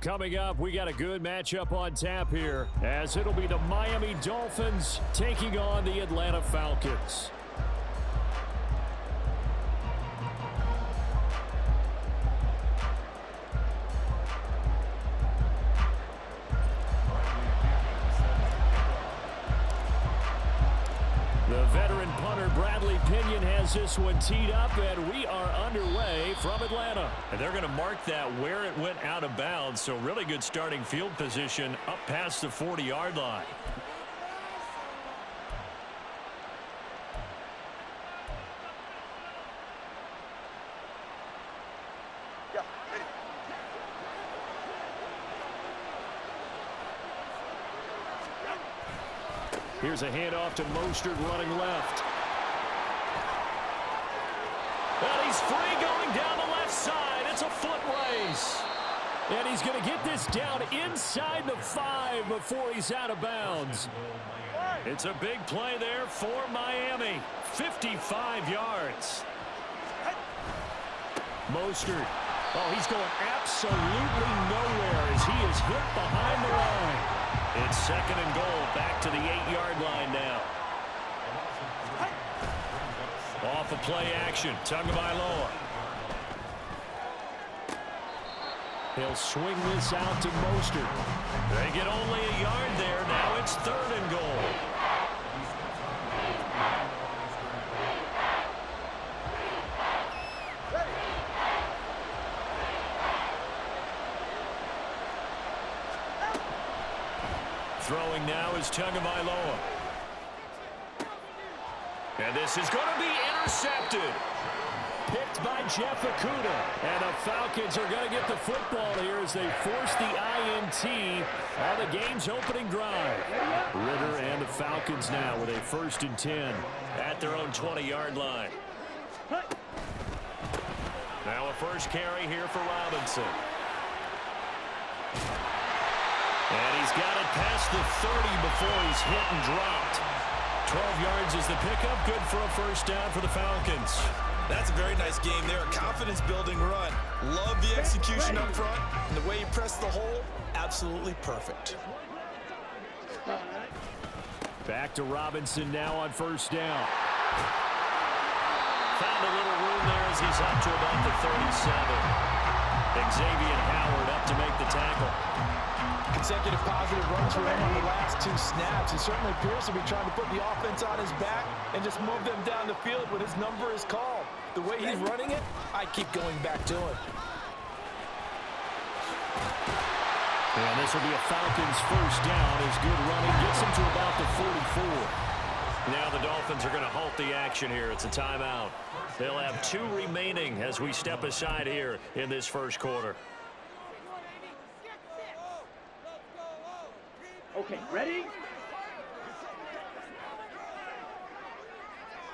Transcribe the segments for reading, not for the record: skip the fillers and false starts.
Coming up, we got a good matchup on tap here, as it'll be the Miami Dolphins taking on the Atlanta Falcons. The veteran punter Bradley Pinion has this one teed up, and we are underway from Atlanta. And they're going to mark that where it went out of bounds, so really good starting field position up past the 40-yard line. Here's a handoff to Mostert running left. And he's free going down the left side. It's a foot race. And he's going to get this down inside the 5 before he's out of bounds. It's a big play there for Miami. 55 yards. Mostert. Oh, he's going absolutely nowhere as he is hit behind the line. It's second and goal, back to the 8-yard line now. Off of play action, Tagovailoa. He'll swing this out to Mostert. They get only a yard there. Now it's third and goal. Throwing now is Tagovailoa. And this is going to be intercepted. Picked by Jeff Okudah. And the Falcons are going to get the football here as they force the INT on the game's opening drive. Ritter and the Falcons now with a 1st and 10 at their own 20-yard line. Now a first carry here for Robinson. And he's got it past the 30 before he's hit and dropped. 12 yards is the pickup. Good for a first down for the Falcons. That's a very nice game there. A confidence-building run. Love the execution up front. And the way he pressed the hole, absolutely perfect. Back to Robinson now on first down. Found a little room there as he's up to about the 37. Xavier Howard up to make the tackle. Consecutive positive runs for him on the last 2 snaps. He certainly appears to be trying to put the offense on his back and just move them down the field when his number is called. The way he's running it, I keep going back to him. And this will be a Falcons first down as good running gets him to about the 44. Now the Dolphins are going to halt the action here. It's a timeout. They'll have 2 remaining as we step aside here in this first quarter. Okay, ready?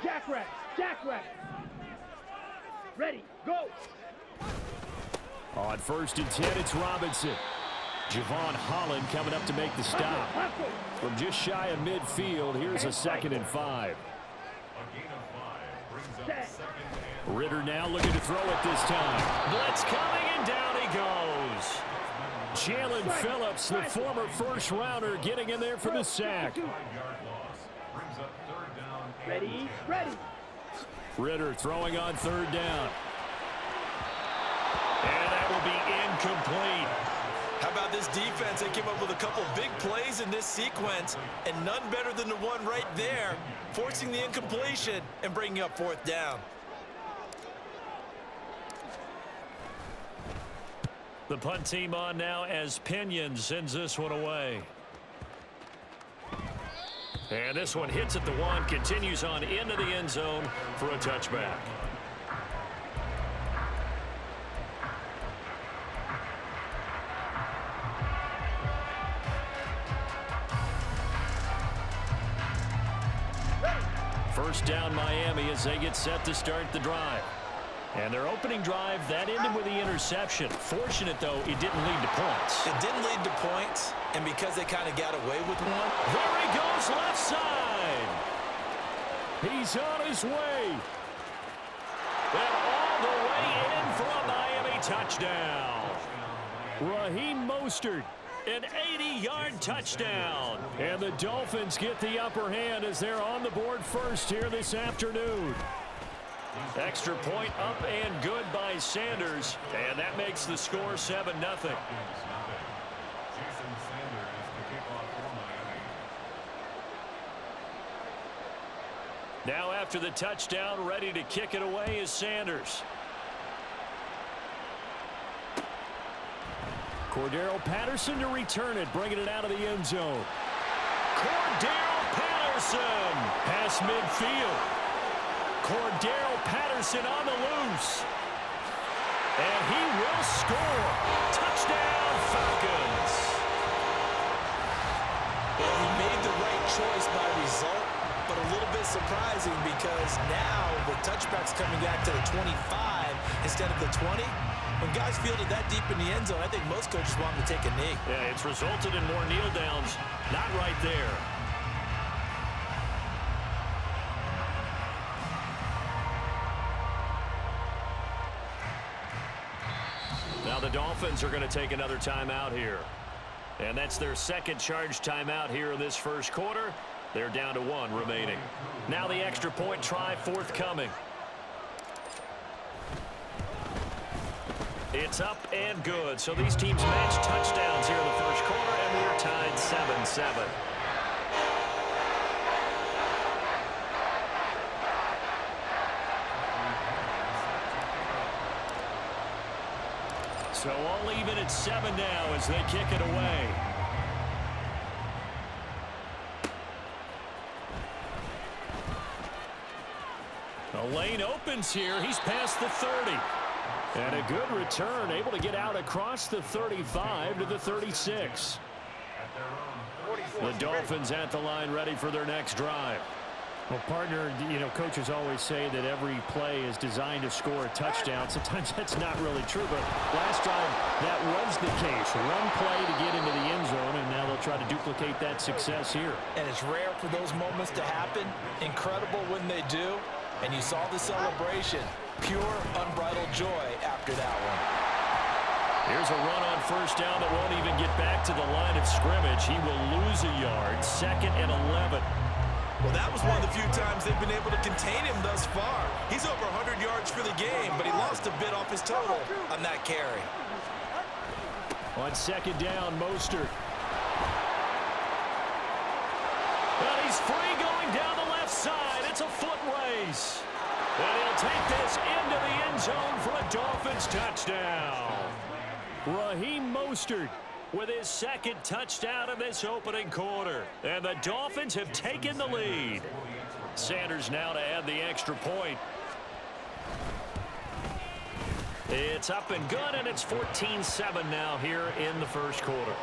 Jackrabbit, jackrabbit. Ready, go. On 1st and 10, it's Robinson. Javon Holland coming up to make the stop. From just shy of midfield, here's a 2nd and 5. Ritter now looking to throw it this time. Blitz coming, and down he goes. Jalen Phillips, the former first-rounder, getting in there for the sack. Ready, ready. Ritter throwing on 3rd down. And that will be incomplete. How about this defense? They came up with a couple big plays in this sequence, and none better than the one right there, forcing the incompletion and bringing up 4th down. The punt team on now as Pinion sends this one away. And this one hits at the 1, continues on into the end zone for a touchback. First down Miami as they get set to start the drive. And their opening drive, that ended with the interception. Fortunate, though, it didn't lead to points. It didn't lead to points, and because they kind of got away with one. There he goes, left side. He's on his way. And all the way in for a Miami touchdown. Raheem Mostert. An 80-yard touchdown. And the Dolphins get the upper hand as they're on the board first here this afternoon. Extra point up and good by Sanders. And that makes the score 7-0. Now after the touchdown, ready to kick it away is Sanders. Cordero Patterson to return it, bringing it out of the end zone. Cordero Patterson. Pass midfield. Cordero Patterson on the loose. And he will score. Touchdown, Falcons. Well, he made the right choice by result, but a little bit surprising because now the touchback's coming back to the 25 instead of the 20. When guys fielded that deep in the end zone, I think most coaches want them to take a knee. Yeah, it's resulted in more kneel downs. Not right there. Now the Dolphins are going to take another timeout here. And that's their second charge timeout here in this first quarter. They're down to 1 remaining. Now the extra point try forthcoming. It's up and good. So these teams match touchdowns here in the first quarter, and we're tied 7-7. So all even at 7 now as they kick it away. The lane opens here. He's past the 30. And a good return, able to get out across the 35 to the 36. The Dolphins at the line, ready for their next drive. Well, partner, you know, coaches always say that every play is designed to score a touchdown. Sometimes that's not really true, but last drive, that was the case. One play to get into the end zone, and now they'll try to duplicate that success here. And it's rare for those moments to happen. Incredible when they do. And you saw the celebration. Pure, unbridled joy after that one. Here's a run on first down that won't even get back to the line of scrimmage. He will lose a yard. 2nd and 11. Well, that was one of the few times they've been able to contain him thus far. He's over 100 yards for the game, but he lost a bit off his total on that carry. On 2nd down, Mostert. And he's free going down the left side. It's a foot race. And he'll take this into the end zone for a Dolphins touchdown. Raheem Mostert with his 2nd touchdown of this opening quarter. And the Dolphins have taken the lead. Sanders now to add the extra point. It's up and good, and it's 14-7 now here in the first quarter.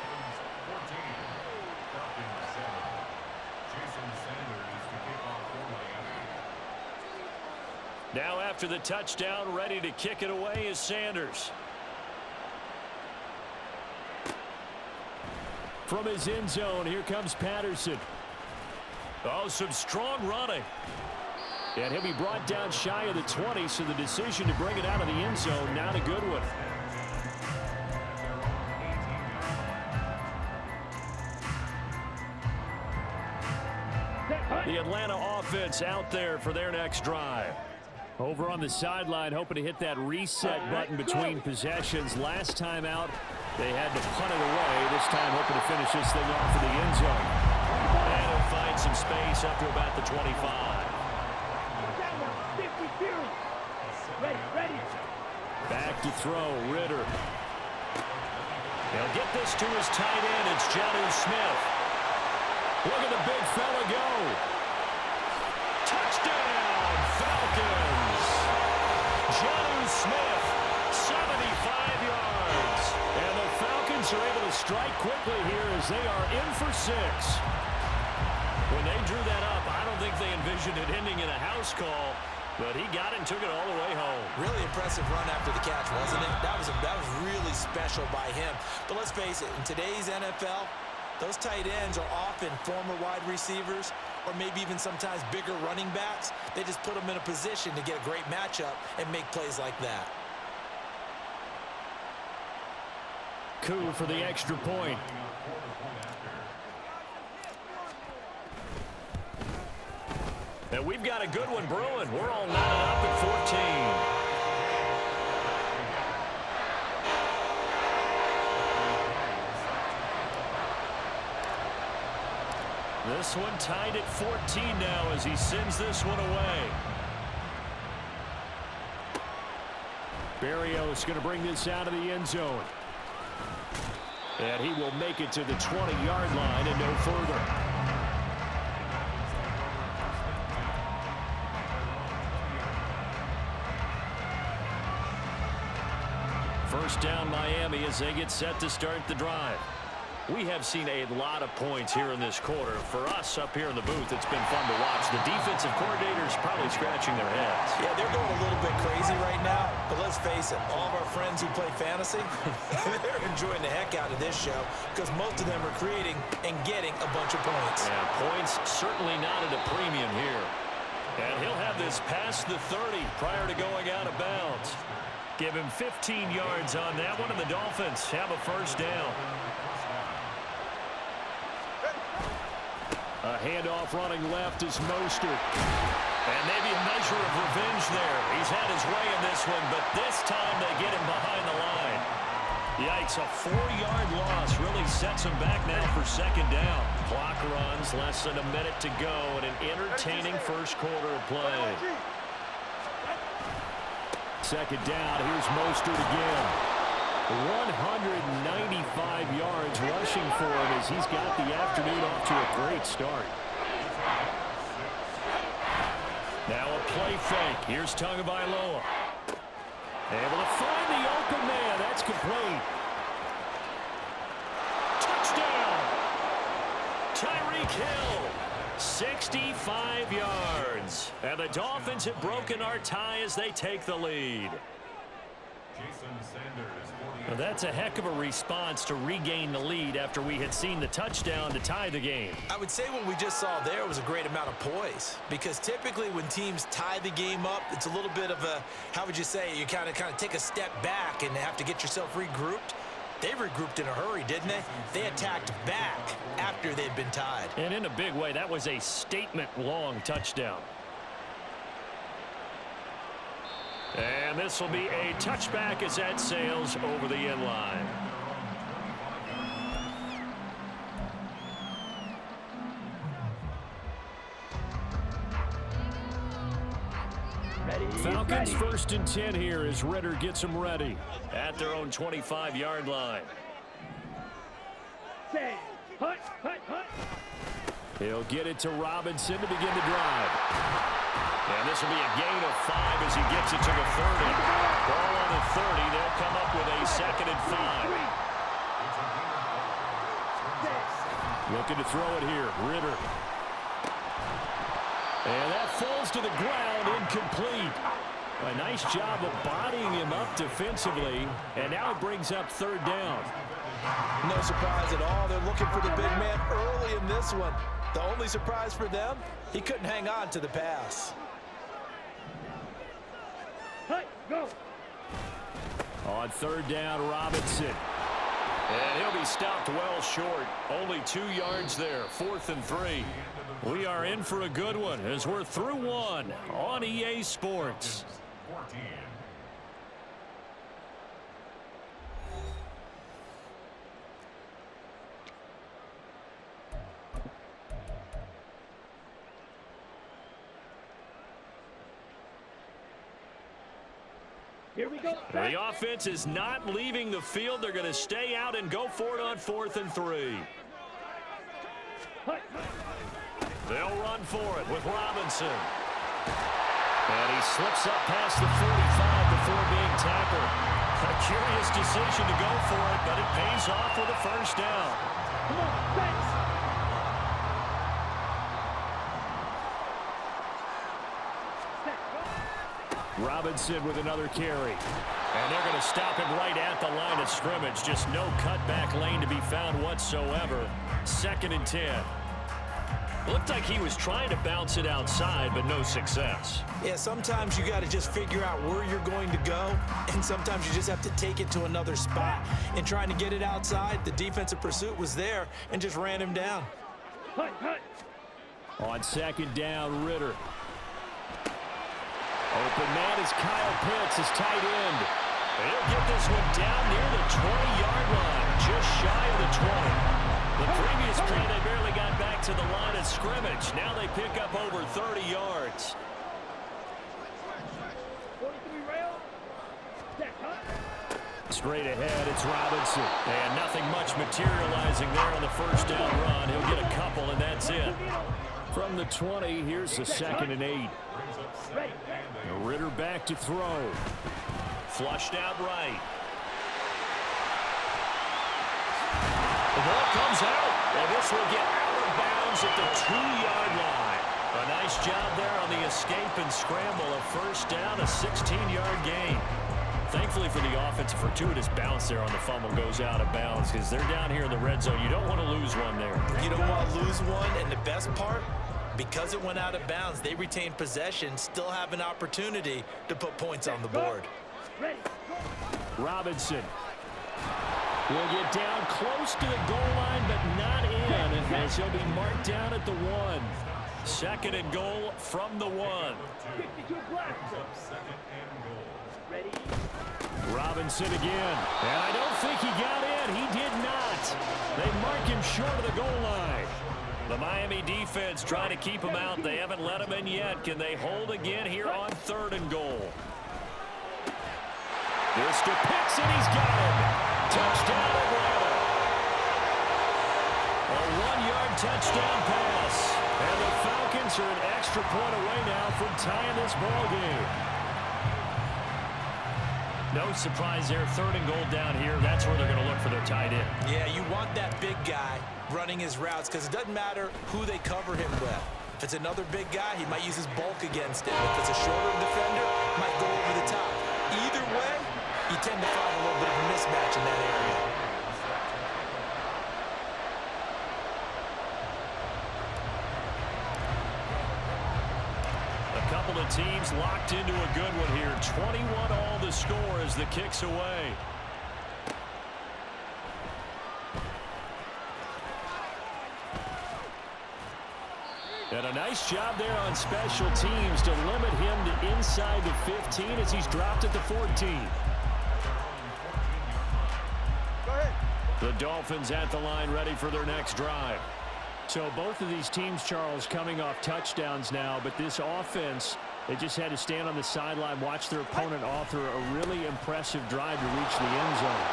Now after the touchdown, ready to kick it away is Sanders. From his end zone, here comes Patterson. Oh, some strong running. And he'll be brought down shy of the 20, so the decision to bring it out of the end zone, not a good one. The Atlanta offense out there for their next drive. Over on the sideline, hoping to hit that reset button between possessions. Last time out, they had to punt it away. This time, hoping to finish this thing off in the end zone. And he'll find some space up to about the 25. Ready. Back to throw, Ritter. He'll get this to his tight end. It's Jonnu Smith. Look at the big fella go. Touchdown, Falcons. Jonnu Smith, 75 yards. And the Falcons are able to strike quickly here as they are in for 6. When they drew that up, I don't think they envisioned it ending in a house call, but he got it and took it all the way home. Really impressive run after the catch, wasn't it? That was really special by him. But let's face it, in today's NFL, those tight ends are often former wide receivers or maybe even sometimes bigger running backs. They just put them in a position to get a great matchup and make plays like that. coup for the extra point. And we've got a good one brewing. We're all knotted up at 14. This one tied at 14 now as he sends this one away. Berrios going to bring this out of the end zone. And he will make it to the 20-yard line and no further. First down Miami as they get set to start the drive. We have seen a lot of points here in this quarter. For us up here in the booth, it's been fun to watch. The defensive coordinators probably scratching their heads. Yeah, they're going a little bit crazy right now. But let's face it, all of our friends who play fantasy, they're enjoying the heck out of this show because most of them are creating and getting a bunch of points. Yeah, points certainly not at a premium here. And he'll have this past the 30 prior to going out of bounds. Give him 15 yards on that one, and the Dolphins have a first down. A handoff running left is Mostert. And maybe a measure of revenge there. He's had his way in this one, but this time they get him behind the line. Yikes, a 4-yard loss really sets him back now for second down. Clock runs, less than a minute to go, and an entertaining first quarter of play. Second down, here's Mostert again. 195 yards rushing for him as he's got the afternoon off to a great start. Now a play fake. Here's Tagovailoa. Able to find the open man. That's complete. Touchdown. Tyreek Hill. 65 yards. And the Dolphins have broken our tie as they take the lead. Well, that's a heck of a response to regain the lead after we had seen the touchdown to tie the game. I would say what we just saw there was a great amount of poise because typically when teams tie the game up, it's a little bit of a, how would you say, you kind of take a step back and have to get yourself regrouped. They regrouped in a hurry, didn't they? They attacked back after they'd been tied. And in a big way, that was a statement-long touchdown. And this will be a touchback as that sails over the end line. Falcons first and 10 here as Ritter gets them ready. At their own 25-yard line. Say, hut, hut, hut. He'll get it to Robinson to begin the drive. And this will be a gain of 5 as he gets it to the 30. Ball on the 30. They'll come up with a 2nd and 5. Looking to throw it here. Ritter. And that falls to the ground, incomplete. A nice job of bodying him up defensively. And now it brings up third down. No surprise at all. They're looking for the big man early in this one. The only surprise for them, he couldn't hang on to the pass. Hey, go. On third down, Robinson. And he'll be stopped well short. Only 2 yards there. 4th and 3. We are in for a good one as we're through one on EA Sports. Here we go. The offense is not leaving the field. They're going to stay out and go for it on 4th and 3. They'll run for it with Robinson. And he slips up past the 45 before being tackled. A curious decision to go for it, but it pays off with a first down. Come on, thanks. Robinson with another carry. And they're going to stop him right at the line of scrimmage. Just no cutback lane to be found whatsoever. 2nd and 10. Looked like he was trying to bounce it outside, but no success. Yeah, sometimes you got to just figure out where you're going to go, and sometimes you just have to take it to another spot. And trying to get it outside, the defensive pursuit was there and just ran him down. Hut, hut. On second down, Ritter. Open man is Kyle Pitts, his tight end. He'll get this one down near the 20-yard line, just shy of the 20. The previous play, they barely got back to the line of scrimmage. Now they pick up over 30 yards. 43 rail. Set, hut. Straight ahead, it's Robinson. And nothing much materializing there on the first down run. He'll get a couple, and that's it. From the 20, here's the 2nd and 8. Ready. Ritter back to throw. Flushed out right. The ball comes out, and this will get out of bounds at the 2-yard line. A nice job there on the escape and scramble. A first down, a 16-yard gain. Thankfully for the offense, a fortuitous bounce there on the fumble goes out of bounds because they're down here in the red zone. You don't want to lose one there. You don't want to lose one, and the best part, because it went out of bounds, they retained possession, still have an opportunity to put points on the board. Ready. Robinson will get down close to the goal line, but not in, as he'll be marked down at the 1. 2nd and goal from the 1. 52 black. Ready. Robinson again. And I don't think he got in. He did not. They mark him short of the goal line. The Miami defense trying to keep him out. They haven't let him in yet. Can they hold again here on 3rd and goal? This to Pitts, and he's got him. Touchdown, Atlanta. A 1-yard touchdown pass. And the Falcons are an extra point away now from tying this ball game. No surprise there. 3rd and goal down here. That's where they're going to look for their tight end. Yeah, you want that big guy running his routes because it doesn't matter who they cover him with. If it's another big guy, he might use his bulk against him. If it's a shorter defender, he might go over the top. Either way, you tend to find a little bit of a mismatch in that area. A couple of teams locked into a good one here. 21 all the score as the kick's away. And a nice job there on special teams to limit him to inside the 15 as he's dropped at the 14. The Dolphins at the line ready for their next drive. So both of these teams, Charles, coming off touchdowns now, but this offense, they just had to stand on the sideline, watch their opponent author a really impressive drive to reach the end zone.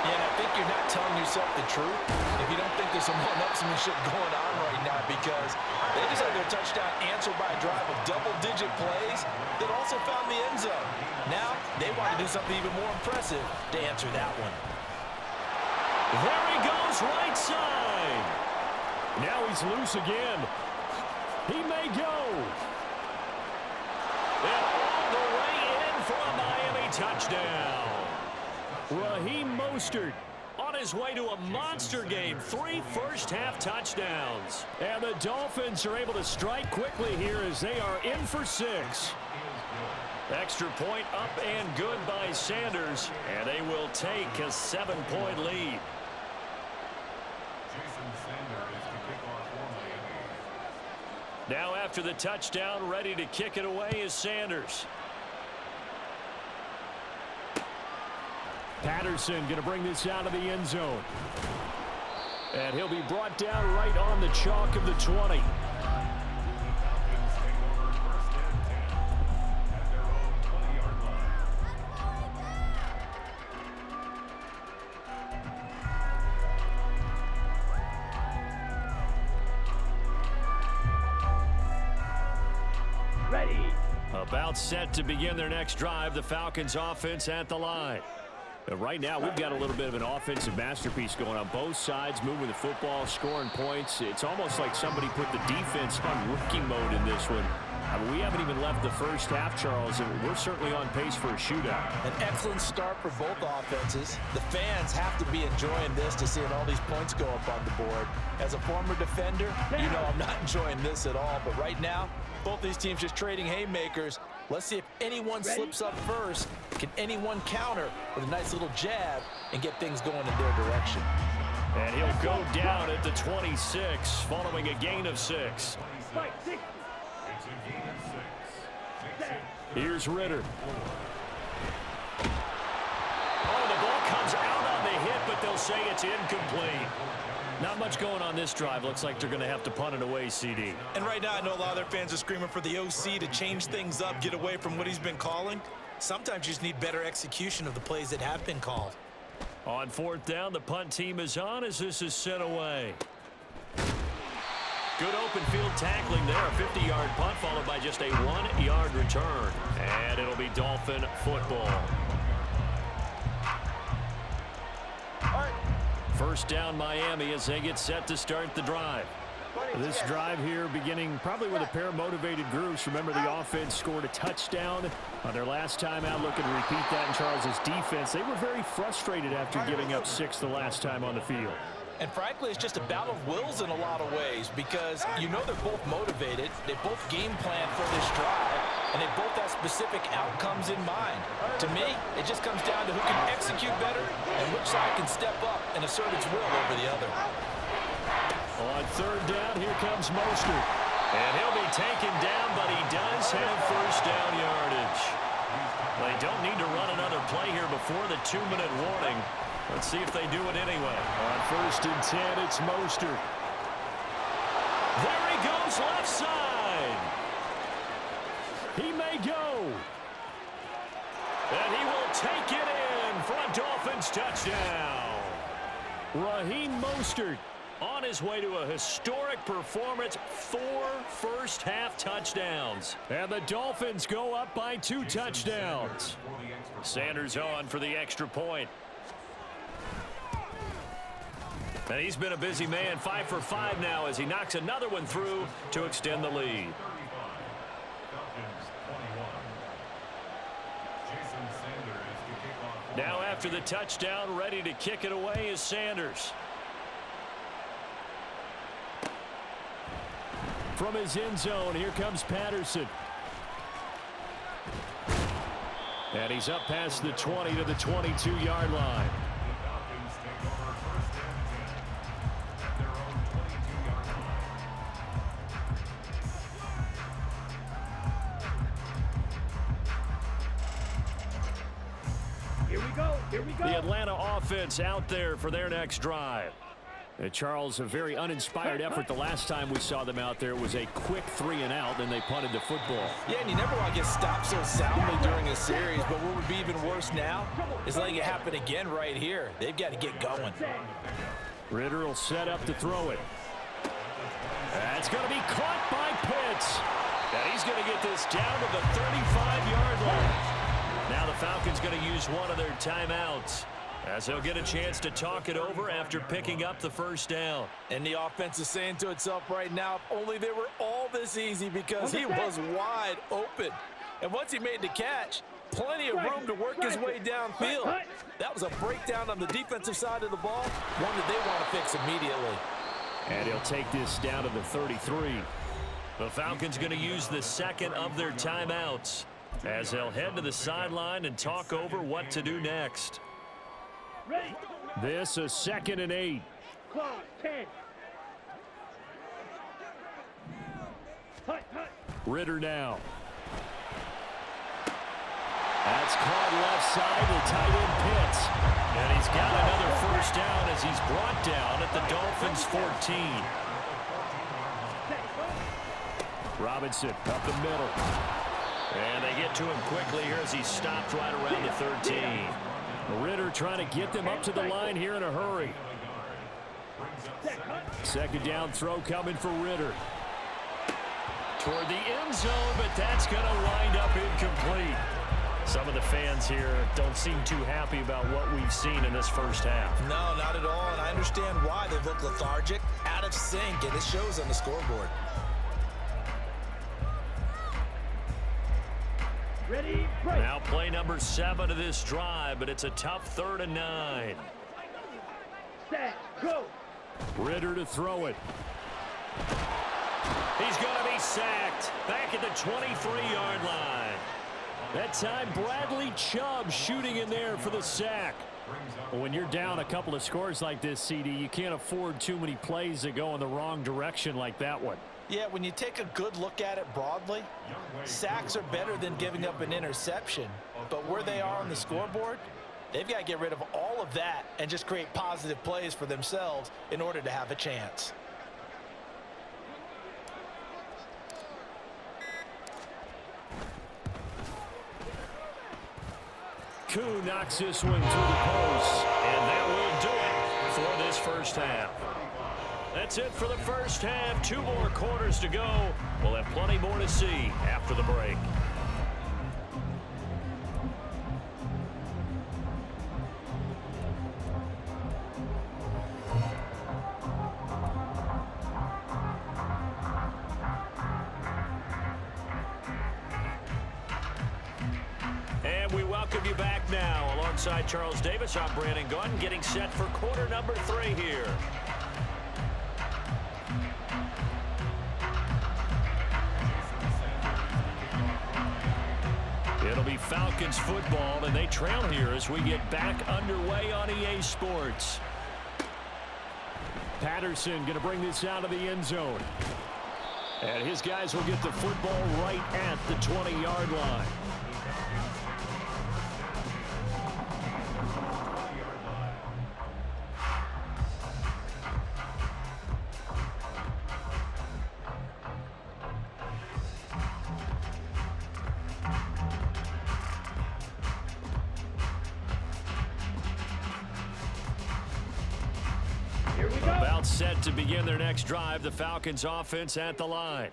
Yeah, and I think you're not telling yourself the truth if you don't think there's some one-upsmanship going on right now, because they just had their touchdown answered by a drive of double-digit plays that also found the end zone. Now, they want to do something even more impressive to answer that one. There he goes, right side. Now he's loose again. He may go. And all the way in for a Miami touchdown. Raheem Mostert On his way to a monster game. 3 first-half touchdowns. And the Dolphins are able to strike quickly here as they are in for 6. Extra point up and good by Sanders. And they will take a 7-point lead. Now after the touchdown, ready to kick it away is Sanders. Patterson going to bring this out of the end zone. And he'll be brought down right on the chalk of the 20. Ready. About set to begin their next drive. The Falcons offense at the line. Right now, we've got a little bit of an offensive masterpiece going on both sides, moving the football, scoring points. It's almost like somebody put the defense on rookie mode in this one. We haven't even left the first half, Charles, and we're certainly on pace for a shootout. An excellent start for both offenses. The fans have to be enjoying this to seeing all these points go up on the board. As a former defender, you know I'm not enjoying this at all. But right now, both these teams just trading haymakers. Let's see if anyone slips up first. Can anyone counter with a nice little jab and get things going in their direction? And he'll go down at the 26 following a gain of 6. Fight, 60. Here's Ritter. Oh, the ball comes out on the hit, but they'll say it's incomplete. Not much going on this drive. Looks like they're going to have to punt it away, CD. And right now, I know a lot of their fans are screaming for the OC to change things up, get away from what he's been calling. Sometimes you just need better execution of the plays that have been called. On 4th down, the punt team is on as this is sent away. Good open field tackling there. A 50-yard punt followed by just a 1-yard return. And it'll be Dolphin football. First down Miami as they get set to start the drive. This drive here beginning probably with a pair of motivated groups. Remember, the offense scored a touchdown on their last time out. Looking to repeat that in Charles's defense. They were very frustrated after giving up 6 the last time on the field. And frankly, it's just a battle of wills in a lot of ways because you know they're both motivated. They both game plan for this drive, and they both have specific outcomes in mind. To me, it just comes down to who can execute better and which side can step up and assert its will over the other. On 3rd down, here comes Mostert. And he'll be taken down, but he does have first down yardage. They don't need to run another play here before the 2-minute warning. Let's see if they do it anyway. On 1st and 10, it's Mostert. There he goes, left side. He may go. And he will take it in for a Dolphins touchdown. Raheem Mostert on his way to a historic performance, 4 first-half touchdowns. And the Dolphins go up by 2 touchdowns. Sanders on for the extra point. And he's been a busy man, 5 for 5 now as he knocks another one through to extend the lead. Now after the touchdown, ready to kick it away is Sanders. From his end zone, here comes Patterson. And he's up past the 20 to the 22-yard line. Here we go. The Atlanta offense out there for their next drive. And Charles, a very uninspired effort the last time we saw them out there. It was a quick 3-and-out, then they punted the football. Yeah, and you never want to get stopped so soundly during a series, but what would be even worse now is letting it happen again right here. They've got to get going. Ritter will set up to throw it. That's going to be caught by Pitts. And he's going to get this down to the 35-yard line. Now the Falcons going to use one of their timeouts as they'll get a chance to talk it over after picking up the first down. And the offense is saying to itself right now, if only they were all this easy because he was wide open. And once he made the catch, plenty of room to work his way downfield. That was a breakdown on the defensive side of the ball, one that they want to fix immediately. And he'll take this down to the 33. The Falcons going to use the second of their timeouts as they'll head to the sideline and talk over what to do next. Ready. This a 2nd and 8. Close. 10. Hut. Ritter now. That's caught left side to tight end Pitts. And he's got another first down as he's brought down at the Dolphins 14. Robinson up the middle. And they get to him quickly here as he's stopped right around the 13. Ritter trying to get them up to the line here in a hurry. 2nd down throw coming for Ritter. Toward the end zone, but that's going to wind up incomplete. Some of the fans here don't seem too happy about what we've seen in this first half. No, not at all, and I understand why. They look lethargic, out of sync, and it shows on the scoreboard. Ready, break. Now play number 7 of this drive, but it's a tough 3rd and 9. Set, go. Ritter to throw it. He's going to be sacked back at the 23-yard line. That time, Bradley Chubb shooting in there for the sack. When you're down a couple of scores like this, CD, you can't afford too many plays that go in the wrong direction like that one. Yeah, when you take a good look at it broadly, sacks are better than giving up an interception. But where they are on the scoreboard, they've got to get rid of all of that and just create positive plays for themselves in order to have a chance. Koo knocks this one through the post. And that will do it for this first half. That's it for the first half. 2 more quarters to go. We'll have plenty more to see after the break. And we welcome you back now. Alongside Charles Davis, I'm Brandon Gunn, getting set for quarter number 3 here. It'll be Falcons football, and they trail here as we get back underway on EA Sports. Patterson going to bring this out of the end zone. And his guys will get the football right at the 20-yard line. About set to begin their next drive, the Falcons offense at the line.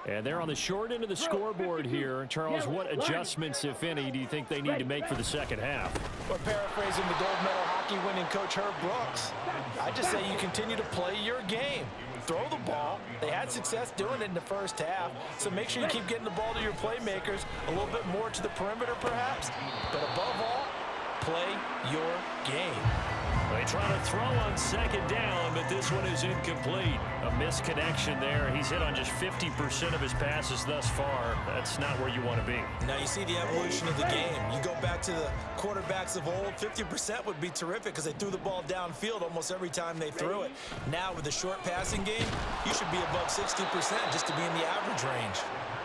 And they're on the short end of the scoreboard here. Charles, what adjustments, if any, do you think they need to make for the second half? Or paraphrasing the gold medal hockey winning coach Herb Brooks, I just say you continue to play your game. Throw the ball. They had success doing it in the first half, so make sure you keep getting the ball to your playmakers, a little bit more to the perimeter perhaps, but above all, play your game. They try to throw on second down, but this one is incomplete. A misconnection there. He's hit on just 50% of his passes thus far. That's not where you want to be. Now you see the evolution of the game. You go back to the quarterbacks of old, 50% would be terrific because they threw the ball downfield almost every time they threw it. Now with the short passing game, you should be above 60% just to be in the average range.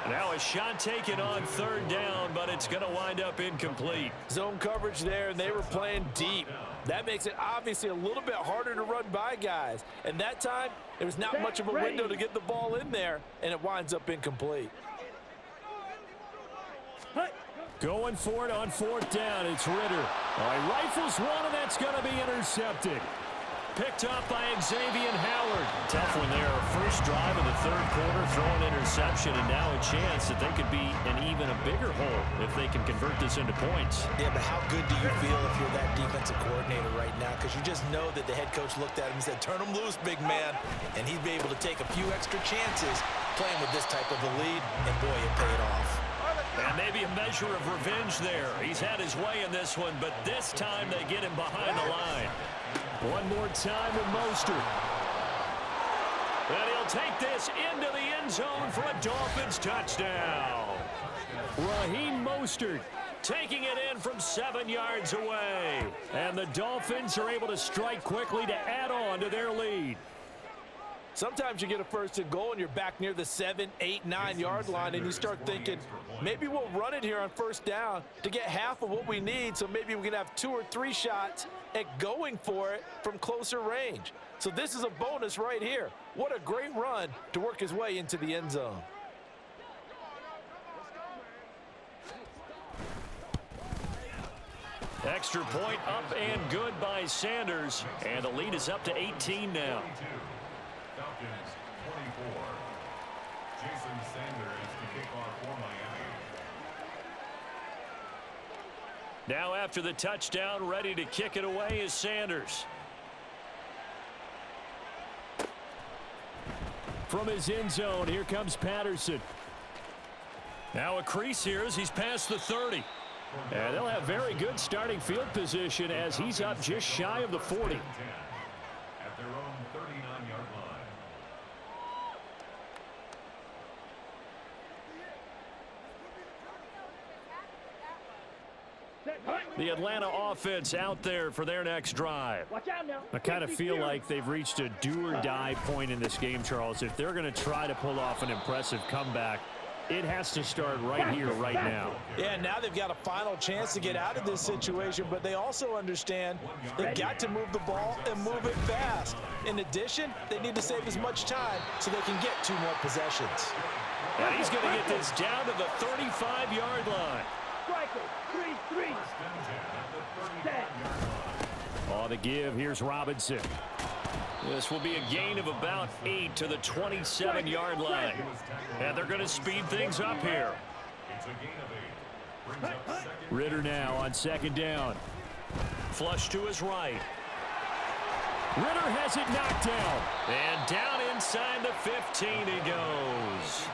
Now a shot taken on third down, but it's going to wind up incomplete. Zone coverage there, and they were playing deep. That makes it obviously a little bit harder to run by guys. And that time, there was not much of a window to get the ball in there, and it winds up incomplete. Going for it on fourth down. It's Ritter. All right, rifles one, and that's going to be intercepted. Picked up by Xavier Howard. Tough one there. First drive of the third quarter, throwing interception, and now a chance that they could be in even a bigger hole if they can convert this into points. Yeah, but how good do you feel if you're that defensive coordinator right now? Because you just know that the head coach looked at him and said, turn him loose, big man. And he'd be able to take a few extra chances playing with this type of a lead, and boy, it paid off. And maybe a measure of revenge there. He's had his way in this one, but this time they get him behind the line. One more time with Mostert. And he'll take this into the end zone for a Dolphins touchdown. Raheem Mostert taking it in from 7 yards away. And the Dolphins are able to strike quickly to add on to their lead. Sometimes you get a first and goal and you're back near the 7, 8, 9 yard line and you start thinking, maybe we'll run it here on first down to get half of what we need, so maybe we can have 2 or 3 shots at going for it from closer range. So this is a bonus right here. What a great run to work his way into the end zone. Extra point up and good by Sanders. And the lead is up to 18 now. Falcons 24. Jason Sanders to kick off for Miami. Now after the touchdown, ready to kick it away is Sanders. From his end zone, here comes Patterson. Now a crease here as he's past the 30. And they'll have very good starting field position as he's up just shy of the 40. At their own 39-yard line. The Atlanta offense out there for their next drive. Watch out now. I kind of feel like they've reached a do-or-die point in this game, Charles. If they're going to try to pull off an impressive comeback, it has to start right here, right now. Yeah, now they've got a final chance to get out of this situation, but they also understand they've got to move the ball and move it fast. In addition, they need to save as much time so they can get 2 more possessions. And he's going to get this down to the 35-yard line. Striker, 3-3. Set. On the give, here's Robinson. This will be a gain of about 8 to the 27-yard line. And they're going to speed things up here. It's a gain of 8. Brings up second. Ritter now on 2nd down. Flush to his right. Ritter has it knocked down. And down inside the 15 he goes.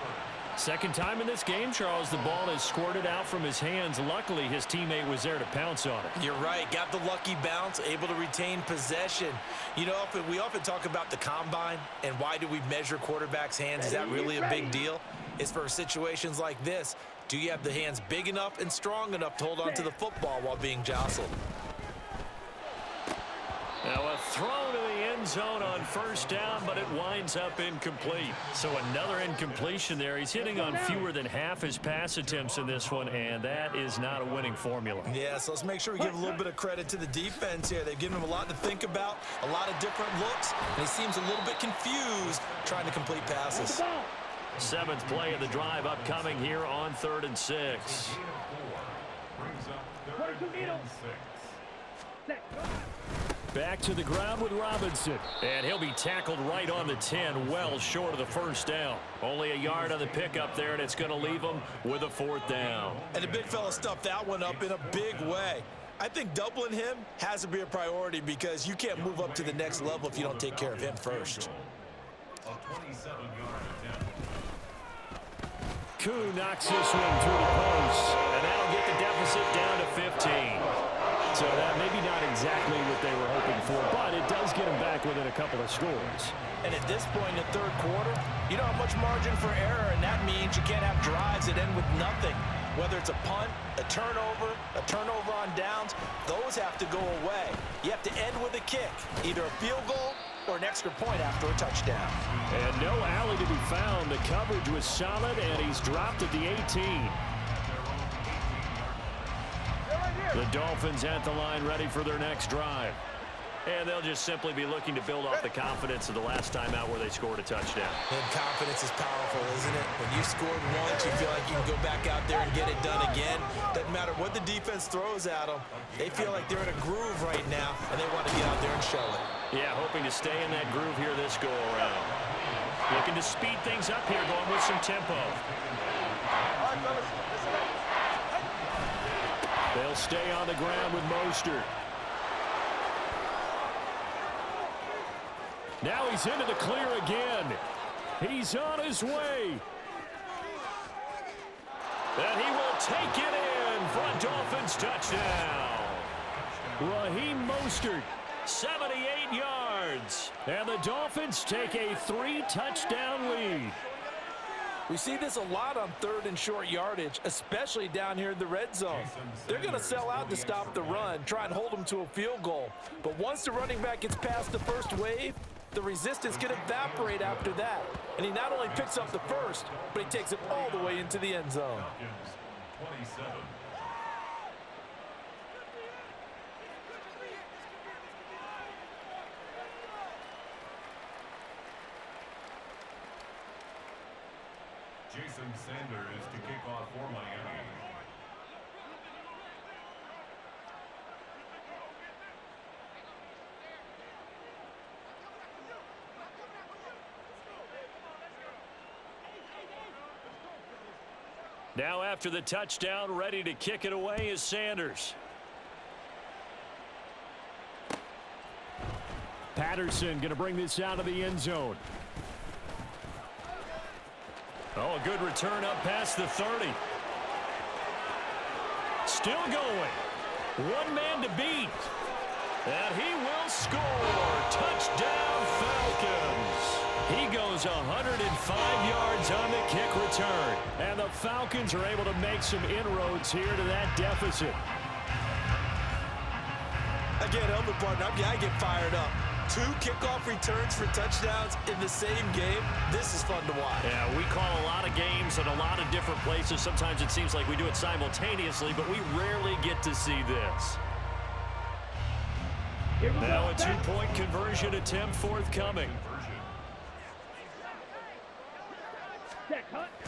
Second time in this game, Charles, the ball has squirted out from his hands. Luckily, his teammate was there to pounce on it. You're right. Got the lucky bounce, able to retain possession. You know, we often talk about the combine and why do we measure quarterbacks' hands. Is that really a big deal? It's for situations like this. Do you have the hands big enough and strong enough to hold on to the football while being jostled? Now a throw to the end zone on 1st down, but it winds up incomplete. So another incompletion there. He's hitting on fewer than half his pass attempts in this one, and that is not a winning formula. Yeah, so let's make sure we give a little bit of credit to the defense here. They've given him a lot to think about, a lot of different looks, and he seems a little bit confused trying to complete passes. 7th play of the drive upcoming here on 3rd and 6. Gain of 4. Brings up 3rd and 6. Set. Back to the ground with Robinson. And he'll be tackled right on the 10, well short of the 1st down. Only a yard on the pickup there, and it's going to leave him with a 4th down. And the big fella stuffed that one up in a big way. I think doubling him has to be a priority because you can't move up to the next level if you don't take care of him first. A 27-yard attempt. Koo knocks this one through the post, and that'll get the deficit down to 15. So that maybe not exactly what they were hoping for, but it does get them back within a couple of scores. And at this point in the 3rd quarter, you don't have much margin for error, and that means you can't have drives that end with nothing. Whether it's a punt, a turnover on downs, those have to go away. You have to end with a kick, either a field goal or an extra point after a touchdown. And no alley to be found. The coverage was solid, and he's dropped at the 18. The Dolphins at the line ready for their next drive. And they'll just simply be looking to build off the confidence of the last time out where they scored a touchdown. And confidence is powerful, isn't it? When you scored once, you feel like you can go back out there and get it done again. Doesn't matter what the defense throws at them. They feel like they're in a groove right now, and they want to get out there and show it. Yeah, hoping to stay in that groove here this go-around. Looking to speed things up here, going with some tempo. They'll stay on the ground with Mostert. Now he's into the clear again. He's on his way. And he will take it in for a Dolphins touchdown. Raheem Mostert, 78 yards. and the Dolphins take a 3-touchdown lead. We see this a lot on 3rd and short yardage, especially down here in the red zone. They're going to sell out to stop the run, try and hold them to a field goal. But once the running back gets past the first wave, the resistance can evaporate after that. And he not only picks up the first, but he takes it all the way into the end zone. 27. Jason Sanders to kick off for Miami. Now after the touchdown, ready to kick it away is Sanders. Patterson going to bring this out of the end zone. Oh, a good return up past the 30. still going. One man to beat. And he will score. Touchdown, Falcons. He goes 105 yards on the kick return. And the Falcons are able to make some inroads here to that deficit. I can't help it, partner. I get fired up. 2 kickoff returns for touchdowns in the same game. This is fun to watch. Yeah, we call a lot of games at a lot of different places. Sometimes it seems like we do it simultaneously, but we rarely get to see this. Now a 2-point conversion attempt forthcoming.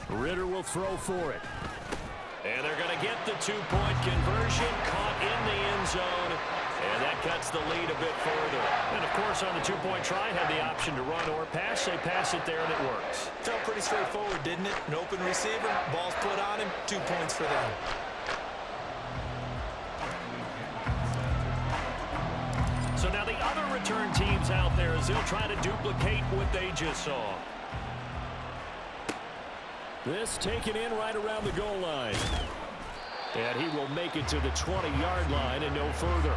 Ritter will throw for it. And they're going to get the 2-point conversion, caught in the end zone. And that cuts the lead a bit further. And, of course, on the 2-point try, had the option to run or pass. They pass it there, and it works. Felt pretty straightforward, didn't it? An open receiver, ball's put on him, 2 points for them. So now the other return teams out there as they'll try to duplicate what they just saw. This taken in right around the goal line. And he will make it to the 20-yard line and no further.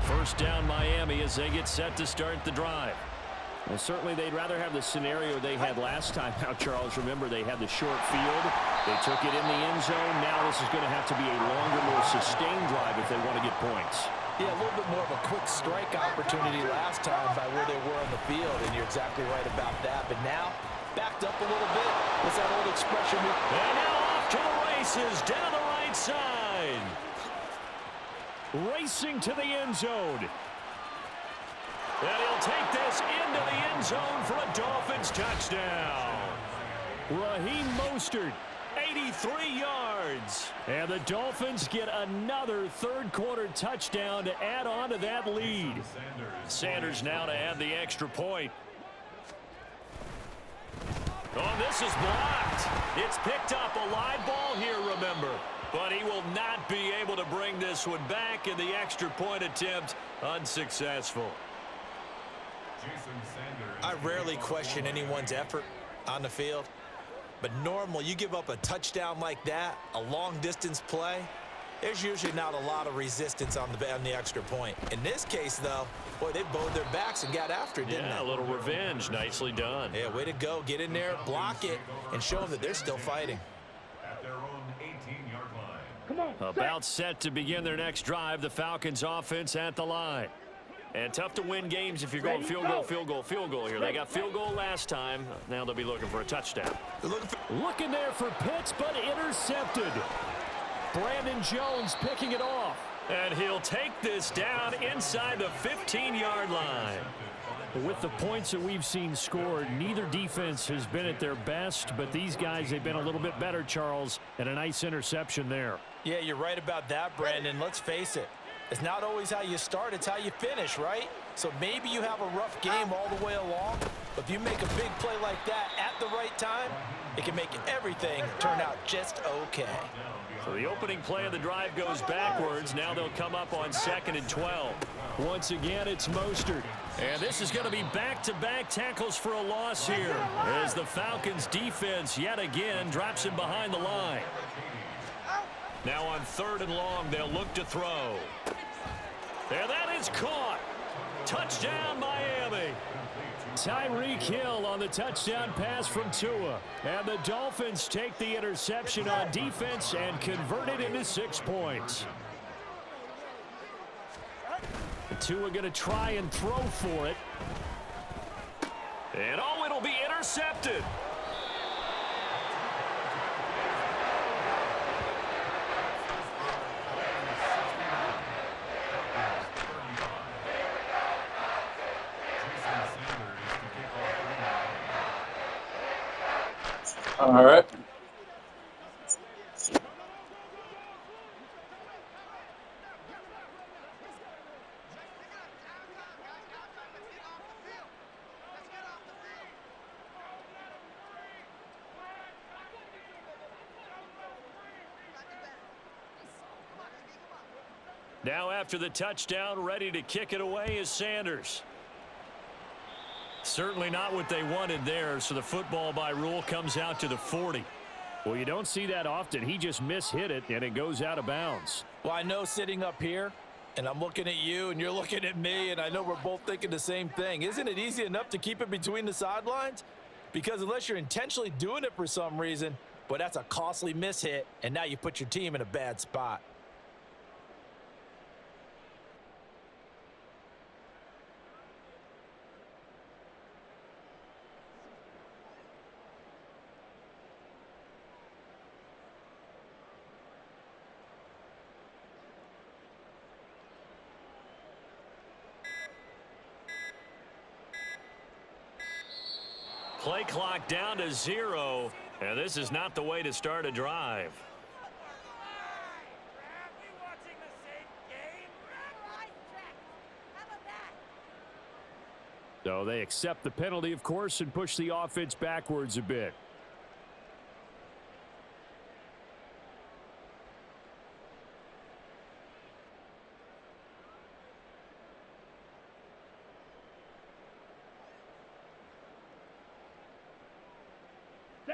First down Miami as they get set to start the drive. Well, certainly they'd rather have the scenario they had last time out, Charles. Remember, they had the short field. They took it in the end zone. Now this is going to have to be a longer, more sustained drive if they want to get points. Yeah, a little bit more of a quick strike opportunity last time by where they were on the field, and you're exactly right about that. But now, backed up a little bit. What's that old expression? And now off to the races down the right side. Racing to the end zone. And he'll take this into the end zone for a Dolphins touchdown. Raheem Mostert, 83 yards. And the Dolphins get another third-quarter touchdown to add on to that lead. Sanders now to add the extra point. Oh, this is blocked. It's picked up. A live ball here, remember. But he will not be able to bring this one back, and the extra point attempt unsuccessful. I rarely question anyone's effort on the field. But normally, you give up a touchdown like that, a long-distance play, there's usually not a lot of resistance on the extra point. In this case, though, boy, they bowed their backs and got after it, didn't they? Yeah, a little revenge. Nicely done. Yeah, way to go. Get in there, block it, and show them that they're still fighting. At their own 18-yard line. Come on. About set to begin their next drive, the Falcons offense at the line. And tough to win games if you're going field goal, field goal, field goal here. They got field goal last time. Now they'll be looking for a touchdown. Looking there for Pitts, but intercepted. Brandon Jones picking it off. And he'll take this down inside the 15-yard line. With the points that we've seen scored, neither defense has been at their best, but these guys, they've been a little bit better, Charles, and a nice interception there. Yeah, you're right about that, Brandon. Let's face it. It's not always how you start, it's how you finish, right? So maybe you have a rough game all the way along, but if you make a big play like that at the right time, it can make everything turn out just okay. So the opening play of the drive goes backwards. Now they'll come up on 2nd and 12. Once again, it's Mostert. And this is going to be back-to-back tackles for a loss here as the Falcons defense yet again drops him behind the line. Now on 3rd and long, they'll look to throw. And that is caught. Touchdown, Miami. Tyreek Hill on the touchdown pass from Tua. And the Dolphins take the interception on defense and convert it into 6 points. Tua going to try and throw for it. And oh, it'll be intercepted. All right. Now after the touchdown, ready to kick it away is Sanders. Certainly not what they wanted there, so the football by rule comes out to the 40. Well, you don't see that often. He just mishit it, and it goes out of bounds. Well, I know sitting up here, and I'm looking at you, and you're looking at me, and I know we're both thinking the same thing. Isn't it easy enough to keep it between the sidelines? Because unless you're intentionally doing it for some reason, but that's a costly mishit, and now you put your team in a bad spot. Play clock down to 0, and this is not the way to start a drive. So they accept the penalty, of course, and push the offense backwards a bit.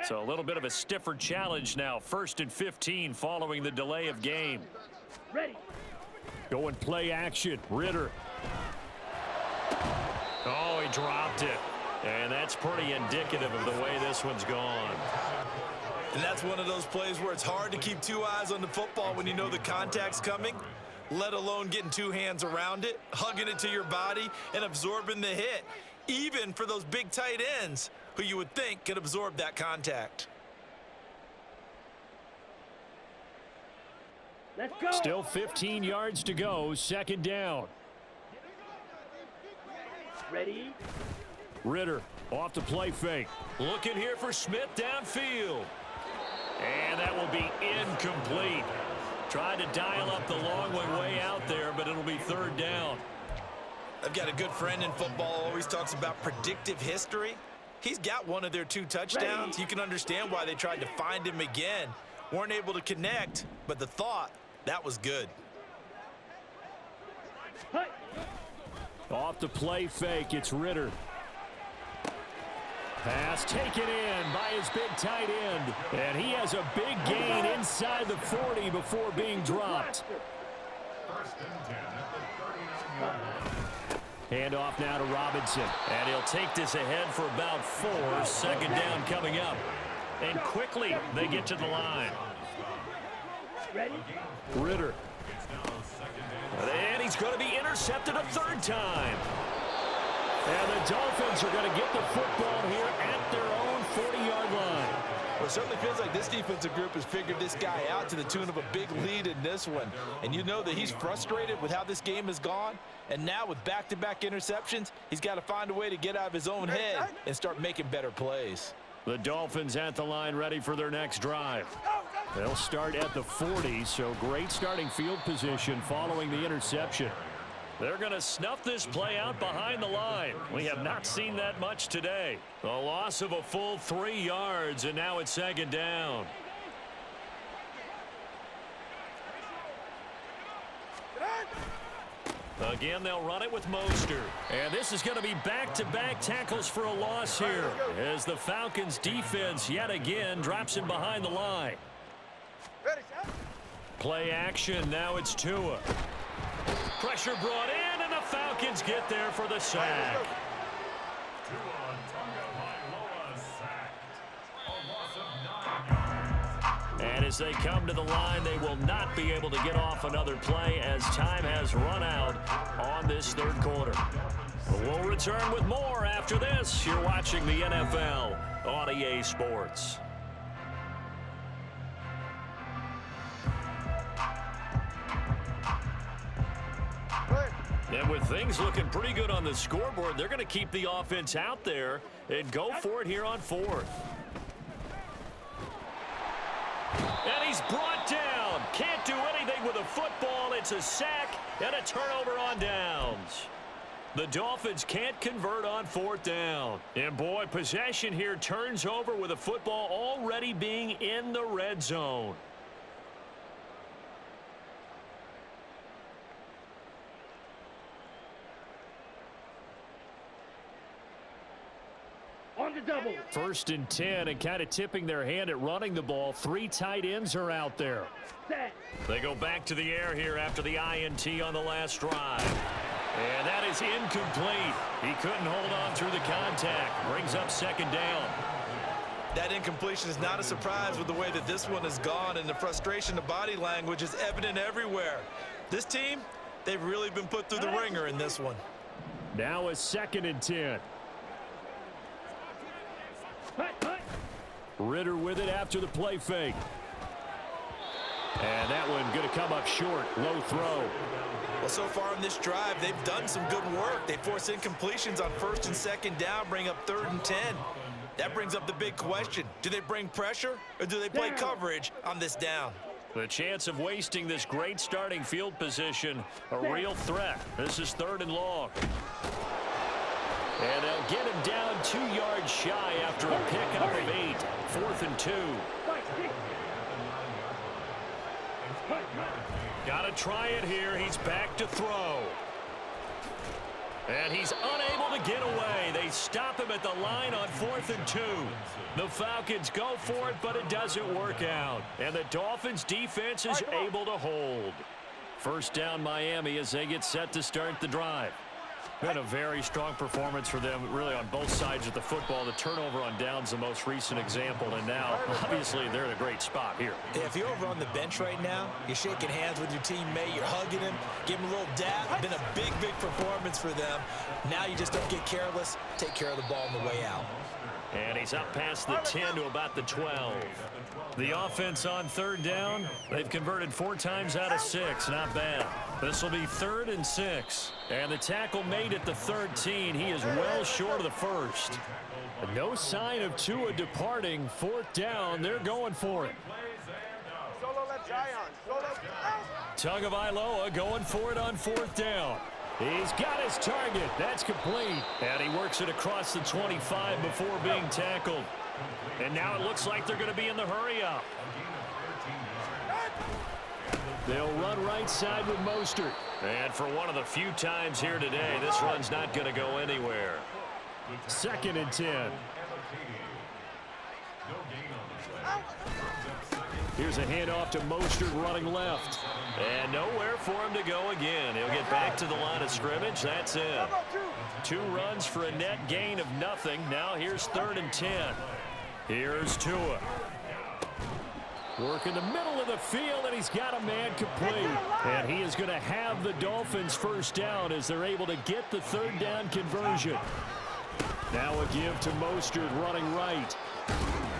So a little bit of a stiffer challenge now. 1st and 15 following the delay of game. Ready. Going play action. Ritter. Oh, he dropped it. And that's pretty indicative of the way this one's gone. And that's one of those plays where it's hard to keep two eyes on the football when you know the contact's coming, let alone getting two hands around it, hugging it to your body, and absorbing the hit, even for those big tight ends who you would think could absorb that contact. Let's go. Still 15 yards to go. 2nd down. Ready. Ritter off the play fake. Looking here for Smith downfield. And that will be incomplete. Tried to dial up the long one way out there, but it'll be 3rd down. I've got a good friend in football, always talks about predictive history. He's got one of their 2 touchdowns. You can understand why they tried to find him again. Weren't able to connect, but the thought, that was good. Hey. Off the play fake, it's Ritter. Pass taken in by his big tight end. And he has a big gain inside the 40 before being dropped. 1st and 10 at the 39-yard line. Handoff now to Robinson. And he'll take this ahead for about 4. 2nd down coming up. And quickly they get to the line. Ready. Ritter. And he's going to be intercepted a 3rd time. And the Dolphins are going to get the football here at their own 40-yard line. Well, it certainly feels like this defensive group has figured this guy out to the tune of a big lead in this one. And you know that he's frustrated with how this game has gone. And now with back-to-back interceptions, he's got to find a way to get out of his own head and start making better plays. The Dolphins at the line ready for their next drive. They'll start at the 40, so great starting field position following the interception. They're going to snuff this play out behind the line. We have not seen that much today. A loss of a full 3 yards, and now it's 2nd down. Again, they'll run it with Mostert. And this is going to be back-to-back tackles for a loss here as the Falcons defense yet again drops him behind the line. Play action. Now it's Tua. Pressure brought in, and the Falcons get there for the sack. And as they come to the line, they will not be able to get off another play as time has run out on this 3rd quarter. We'll return with more after this. You're watching the NFL on EA Sports. And with things looking pretty good on the scoreboard, they're going to keep the offense out there and go for it here on 4th. And he's brought down. Can't do anything with a football. It's a sack and a turnover on downs. The Dolphins can't convert on 4th down. And boy, possession here turns over with a football already being in the red zone. the double. 1st and 10, and kind of tipping their hand at running the ball. 3 tight ends are out there. Set. They go back to the air here after the INT on the last drive. And that is incomplete. He couldn't hold on through the contact. Brings up 2nd down. That incompletion is not a surprise with the way that this one has gone, and the frustration, the body language is evident everywhere. This team, they've really been put through the ringer in this one. Now a 2nd and 10. Ritter with it after the play fake. And that one going to come up short. Low throw. Well, so far in this drive, they've done some good work. They force incompletions on 1st and 2nd down, bring up 3rd and 10. That brings up the big question. Do they bring pressure, or do they play coverage on this down? The chance of wasting this great starting field position, a real threat. This is 3rd and long. And they'll get him down 2 yards shy after a pickup of 8. 4th and 2. Got to try it here. He's back to throw. And he's unable to get away. They stop him at the line on 4th and 2. The Falcons go for it, but it doesn't work out. And the Dolphins defense is able to hold. 1st down Miami as they get set to start the drive. Been a very strong performance for them, really, on both sides of the football. The turnover on downs the most recent example, and now, obviously, they're in a great spot here. If you're over on the bench right now, you're shaking hands with your teammate, you're hugging him, give him a little dap. Been a big, big performance for them. Now you just don't get careless. Take care of the ball on the way out. And he's up past the 10 to about the 12. The offense on 3rd down, they've converted 4 times out of 6. Not bad. This will be 3rd and 6. And the tackle made at the 13. He is well short of the 1st. No sign of Tua departing. 4th down. They're going for it. Tagovailoa going for it on 4th down. He's got his target. That's complete. And he works it across the 25 before being tackled. And now it looks like they're going to be in the hurry-up. They'll run right side with Mostert. And for one of the few times here today, this run's not going to go anywhere. 2nd and 10. Here's a handoff to Mostert running left. And nowhere for him to go again. He'll get back to the line of scrimmage. That's it. 2 runs for a net gain of nothing. Now here's 3rd and 10. Here's Tua. Work in the middle of the field, and he's got a man complete. And he is going to have the Dolphins 1st down as they're able to get the 3rd down conversion. Now a give to Mostert running right.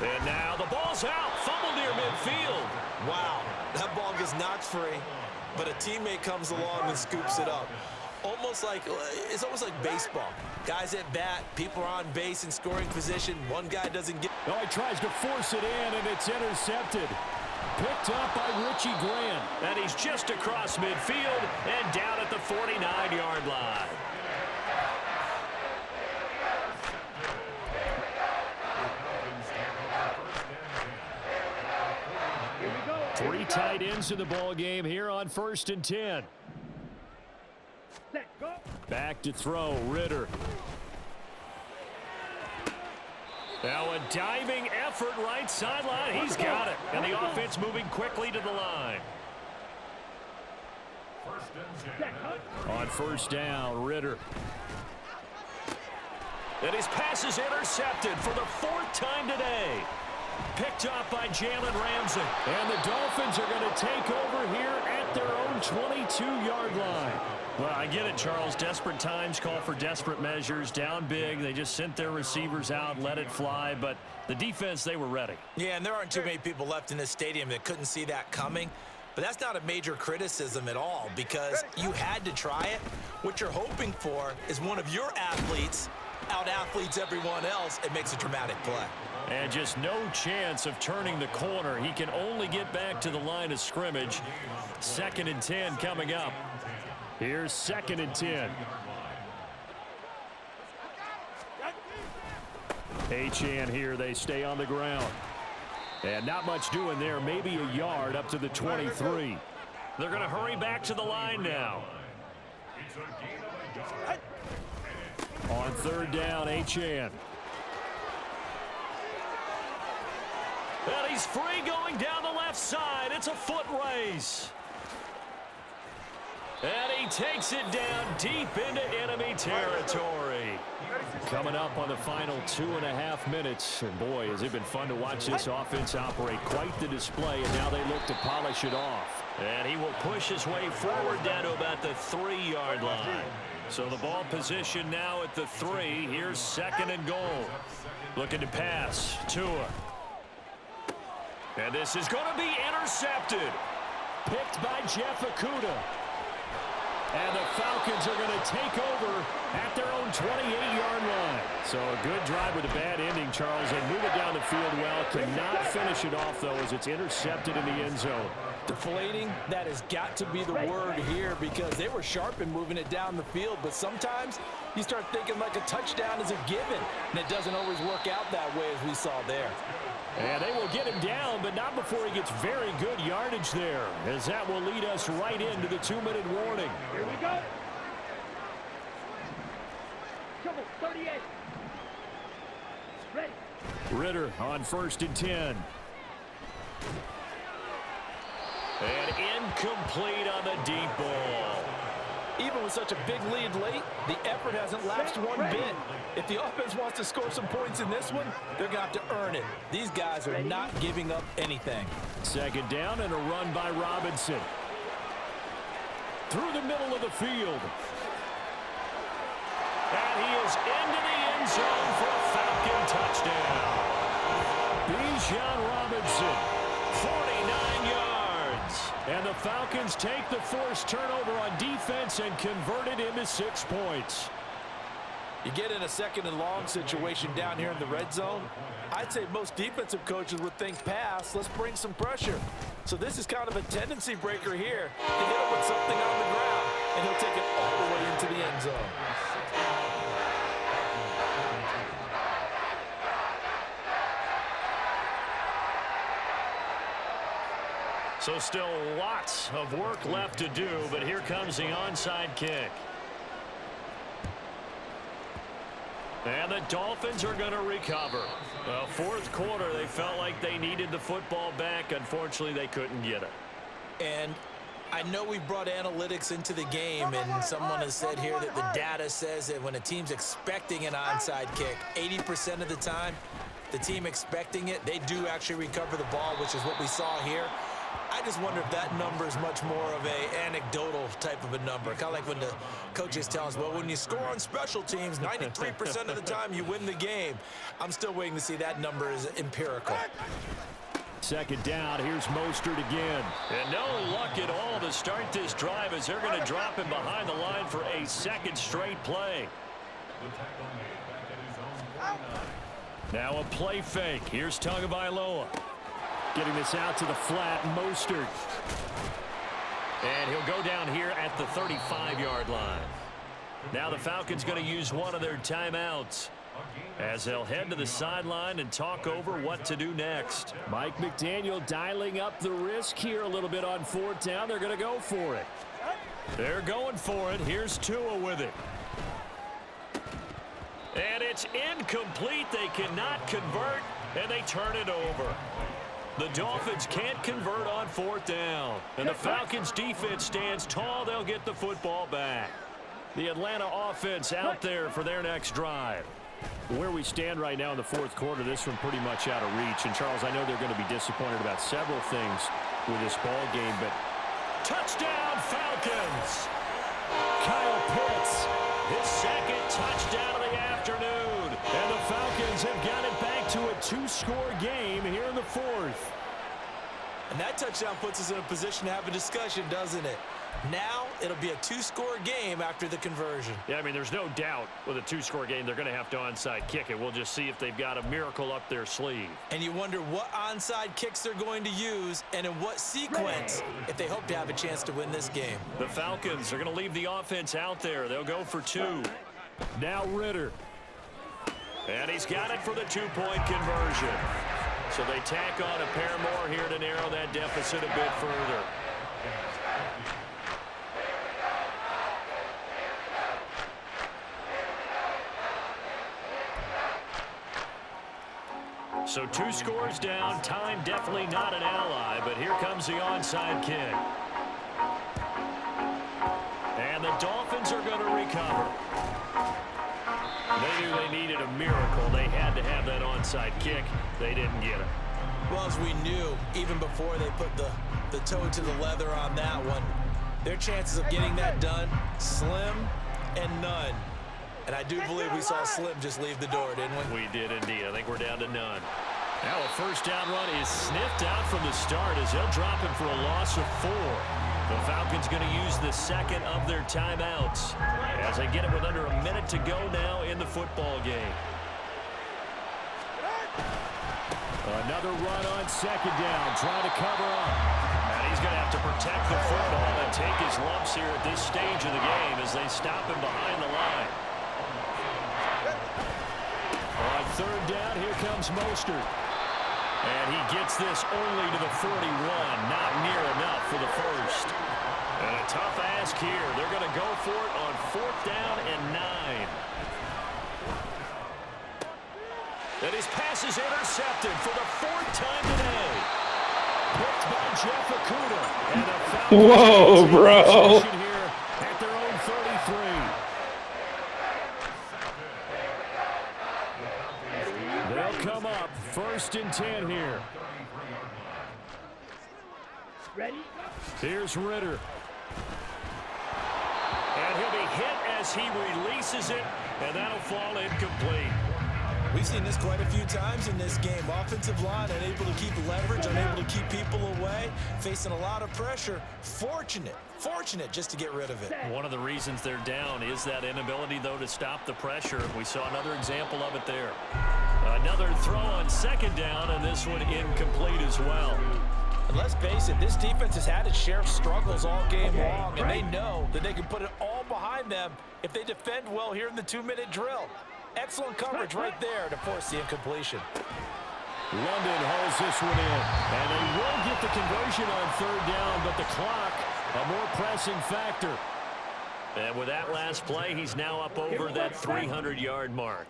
And now the ball's out. Fumble near midfield. Wow, that ball gets knocked free, but a teammate comes along and scoops it up. It's almost like baseball. Guys at bat, people are on base in scoring position. One guy doesn't get. Oh, he tries to force it in, and it's intercepted. Picked up by Richie Grant. And he's just across midfield and down at the 49-yard line. Three tight ends in the ball game here on 1st and 10. Back to throw, Ritter. Now a diving effort right sideline. He's got it. And the offense moving quickly to the line. On 1st down, Ritter. And his pass is intercepted for the 4th time today. Picked up by Jalen Ramsey. And the Dolphins are going to take over here at their own 22-yard line. Well, I get it, Charles. Desperate times call for desperate measures. Down big. They just sent their receivers out, let it fly. But the defense, they were ready. Yeah, and there aren't too many people left in this stadium that couldn't see that coming. But that's not a major criticism at all because you had to try it. What you're hoping for is one of your athletes out-athletes everyone else. It makes a dramatic play. And just no chance of turning the corner. He can only get back to the line of scrimmage. 2nd and 10 coming up. Here's 2nd and 10. Achane here. They stay on the ground. And not much doing there. Maybe a yard up to the 23. They're going to hurry back to the line now. On 3rd down, Achane. And he's free going down the left side. It's a foot race. And he takes it down deep into enemy territory. Coming up on the final 2.5 minutes. And boy, has it been fun to watch this offense operate. Quite the display, and now they look to polish it off. And he will push his way forward down to about the 3-yard line. So the ball position now at the 3. Here's 2nd and goal. Looking to pass. Tua. And this is going to be intercepted. Picked by Jeff Okudah. And the Falcons are going to take over at their own 28-yard line. So a good drive with a bad ending, Charles. They move it down the field well. Cannot finish it off, though, as it's intercepted in the end zone. Deflating, that has got to be the word here, because they were sharp in moving it down the field. But sometimes you start thinking like a touchdown is a given, and it doesn't always work out that way, as we saw there. And they will get him down, but not before he gets very good yardage there, as that will lead us right into the 2-minute warning. Here we go. Trouble, 38. Ready. Ritter on 1st and 10. And incomplete on the deep ball. Even with such a big lead late, the effort hasn't lapsed one bit. If the offense wants to score some points in this one, they're going to have to earn it. These guys are not giving up anything. 2nd down and a run by Robinson. Through the middle of the field. And he is into the end zone for a Falcon touchdown. Bijan Robinson, 49 yards. And the Falcons take the forced turnover on defense and convert it into 6 points. You get in a 2nd and long situation down here in the red zone, I'd say most defensive coaches would think pass, let's bring some pressure. So this is kind of a tendency breaker here to hit him with something on the ground, and he'll take it all the way into the end zone. So still lots of work left to do, but here comes the onside kick. And the Dolphins are going to recover. Well, 4th quarter, they felt like they needed the football back. Unfortunately, they couldn't get it. And I know we brought analytics into the game, and someone has said here that the data says that when a team's expecting an onside kick, 80% of the time, the team expecting it, they do actually recover the ball, which is what we saw here. I just wonder if that number is much more of a anecdotal type of a number. Kind of like when the coaches tell us, well, when you score on special teams, 93% of the time you win the game. I'm still waiting to see that number is empirical. 2nd down, here's Mostert again. And no luck at all to start this drive, as they're going to drop him behind the line for a 2nd straight play. Now a play fake. Here's Tagovailoa. Getting this out to the flat, Mostert. And he'll go down here at the 35-yard line. Now the Falcons going to use one of their timeouts, as they'll head to the sideline and talk over what to do next. Mike McDaniel dialing up the risk here a little bit on 4th down. They're going to go for it. They're going for it. Here's Tua with it. And it's incomplete. They cannot convert, and they turn it over. The Dolphins can't convert on 4th down. And the Falcons defense stands tall. They'll get the football back. The Atlanta offense out there for their next drive. Where we stand right now in the 4th quarter, this one pretty much out of reach. And, Charles, I know they're going to be disappointed about several things with this ball game, but touchdown, Falcons! Kyle Pitts, his 2nd touchdown of the afternoon. And the Falcons have got it back to a 2-score game here in the 4th. And that touchdown puts us in a position to have a discussion, doesn't it? Now it'll be a 2-score game after the conversion. Yeah, I mean, there's no doubt with a 2-score game they're going to have to onside kick it. We'll just see if they've got a miracle up their sleeve. And you wonder what onside kicks they're going to use and in what sequence if they hope to have a chance to win this game. The Falcons are going to leave the offense out there. They'll go for 2. Now Ritter. And he's got it for the 2-point conversion. So they tack on a pair more here to narrow that deficit a bit further. So 2 scores down. Time definitely not an ally, but here comes the onside kick. And the Dolphins are going to recover. They knew they needed a miracle. They had to have that onside kick. They didn't get it. Well, as we knew, even before they put the toe to the leather on that one, their chances of getting that done, slim and none. And I do believe we saw Slim just leave the door, didn't we? We did indeed. I think we're down to none. Now a first down run is sniffed out from the start as they'll drop him for a loss of 4. The Falcons going to use the second of their timeouts as they get it with under a minute to go now in the football game. Another run on second down, trying to cover up. And he's going to have to protect the football and take his lumps here at this stage of the game as they stop him behind the line. On third down, here comes Mostert. And he gets this only to the 41, not near enough for the first. And a tough ask here. They're going to go for it on 4th down and 9. And his pass is intercepted for the 4th time today. Picked by Jeff Okudah. And a Falcons Whoa, bro. Here at their own 33. They'll come up 1st and 10 here. Ready? Here's Ritter. And he'll be hit as he releases it, and that'll fall incomplete. We've seen this quite a few times in this game. Offensive line unable to keep leverage, unable to keep people away, facing a lot of pressure. Fortunate just to get rid of it. One of the reasons they're down is that inability, though, to stop the pressure. We saw another example of it there. Another throw on 2nd down, and this one incomplete as well. And let's face it, this defense has had its share of struggles all game long, and they know that they can put it all behind them if they defend well here in the 2-minute drill. Excellent coverage right there to force the incompletion. London holds this one in, and they will get the conversion on 3rd down, but the clock, a more pressing factor. And with that last play, he's now up over that 300-yard mark.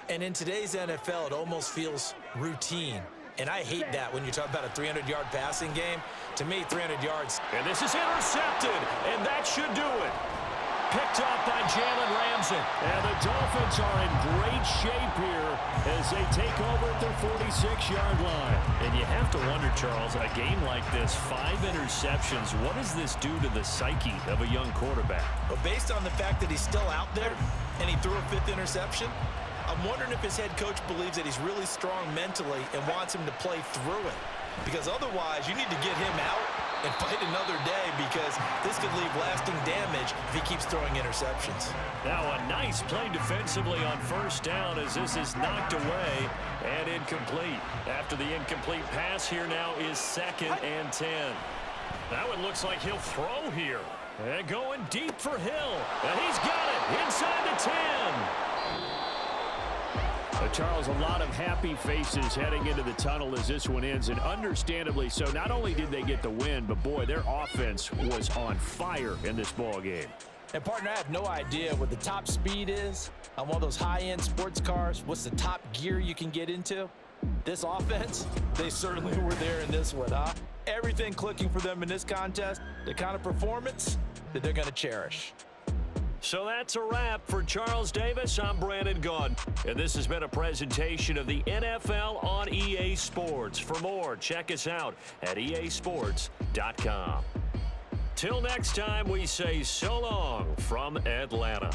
And in today's NFL, it almost feels routine. And I hate that when you talk about a 300-yard passing game. To me, 300 yards. And this is intercepted, and that should do it. Picked up by Jalen Ramsey. And the Dolphins are in great shape here as they take over at their 46-yard line. And you have to wonder, Charles, a game like this, 5 interceptions, what does this do to the psyche of a young quarterback? But based on the fact that he's still out there and he threw a 5th interception, I'm wondering if his head coach believes that he's really strong mentally and wants him to play through it. Because otherwise, you need to get him out and fight another day, because this could leave lasting damage if he keeps throwing interceptions. Now a nice play defensively on 1st down as this is knocked away and incomplete. After the incomplete pass, here now is 2nd and 10. Now it looks like he'll throw here. And going deep for Hill. And he's got it inside the 10. Charles, a lot of happy faces heading into the tunnel as this one ends, and understandably so. Not only did they get the win, but boy, their offense was on fire in this ball game. And partner, I have no idea what the top speed is on one of those high-end sports cars. What's the top gear you can get into? This offense, they certainly were there in this one, huh? Everything clicking for them in this contest, the kind of performance that they're going to cherish. So that's a wrap for Charles Davis. I'm Brandon Gunn, and this has been a presentation of the NFL on EA Sports. For more, check us out at easports.com. Till next time, we say so long from Atlanta.